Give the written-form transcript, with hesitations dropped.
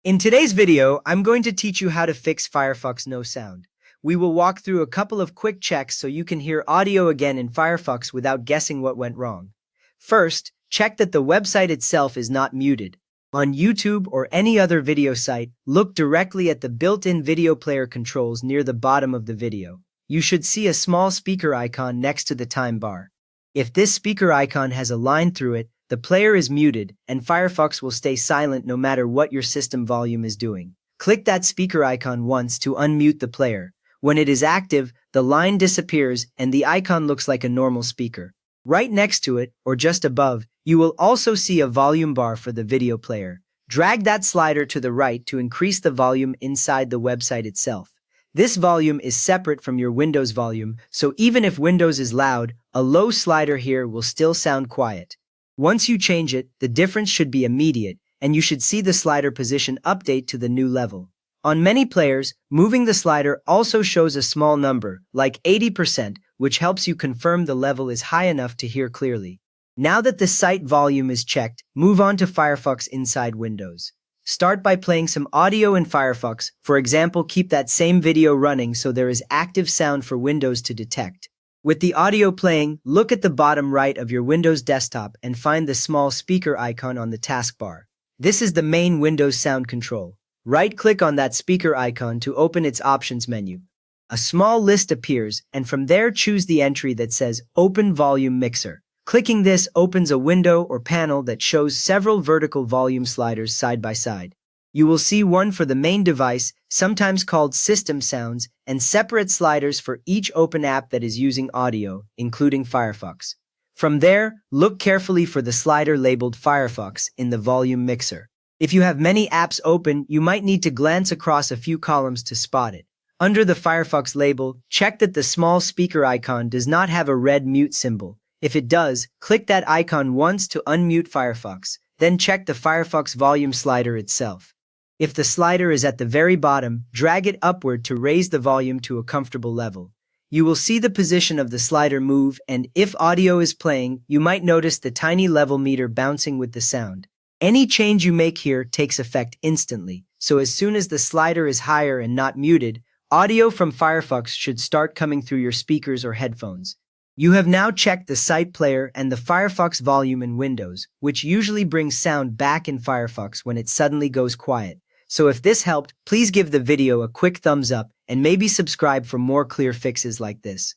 In today's video, I'm going to teach you how to fix Firefox no sound. We will walk through a couple of quick checks so you can hear audio again in Firefox without guessing what went wrong. First, check that the website itself is not muted. On YouTube or any other video site, look directly at the built-in video player controls near the bottom of the video. You should see a small speaker icon next to the time bar. If this speaker icon has a line through it, the player is muted, and Firefox will stay silent no matter what your system volume is doing. Click that speaker icon once to unmute the player. When it is active, the line disappears and the icon looks like a normal speaker. Right next to it, or just above, you will also see a volume bar for the video player. Drag that slider to the right to increase the volume inside the website itself. This volume is separate from your Windows volume, so even if Windows is loud, a low slider here will still sound quiet. Once you change it, the difference should be immediate, and you should see the slider position update to the new level. On many players, moving the slider also shows a small number, like 80%, which helps you confirm the level is high enough to hear clearly. Now that the site volume is checked, move on to Firefox inside Windows. Start by playing some audio in Firefox. For example, keep that same video running so there is active sound for Windows to detect. With the audio playing, look at the bottom right of your Windows desktop and find the small speaker icon on the taskbar. This is the main Windows sound control. Right-click on that speaker icon to open its options menu. A small list appears, and from there choose the entry that says Open Volume Mixer. Clicking this opens a window or panel that shows several vertical volume sliders side by side. You will see one for the main device, sometimes called System Sounds, and separate sliders for each open app that is using audio, including Firefox. From there, look carefully for the slider labeled Firefox in the volume mixer. If you have many apps open, you might need to glance across a few columns to spot it. Under the Firefox label, check that the small speaker icon does not have a red mute symbol. If it does, click that icon once to unmute Firefox, then check the Firefox volume slider itself. If the slider is at the very bottom, drag it upward to raise the volume to a comfortable level. You will see the position of the slider move, and if audio is playing, you might notice the tiny level meter bouncing with the sound. Any change you make here takes effect instantly, so as soon as the slider is higher and not muted, audio from Firefox should start coming through your speakers or headphones. You have now checked the site player and the Firefox volume in Windows, which usually brings sound back in Firefox when it suddenly goes quiet. So if this helped, please give the video a quick thumbs up and maybe subscribe for more clear fixes like this.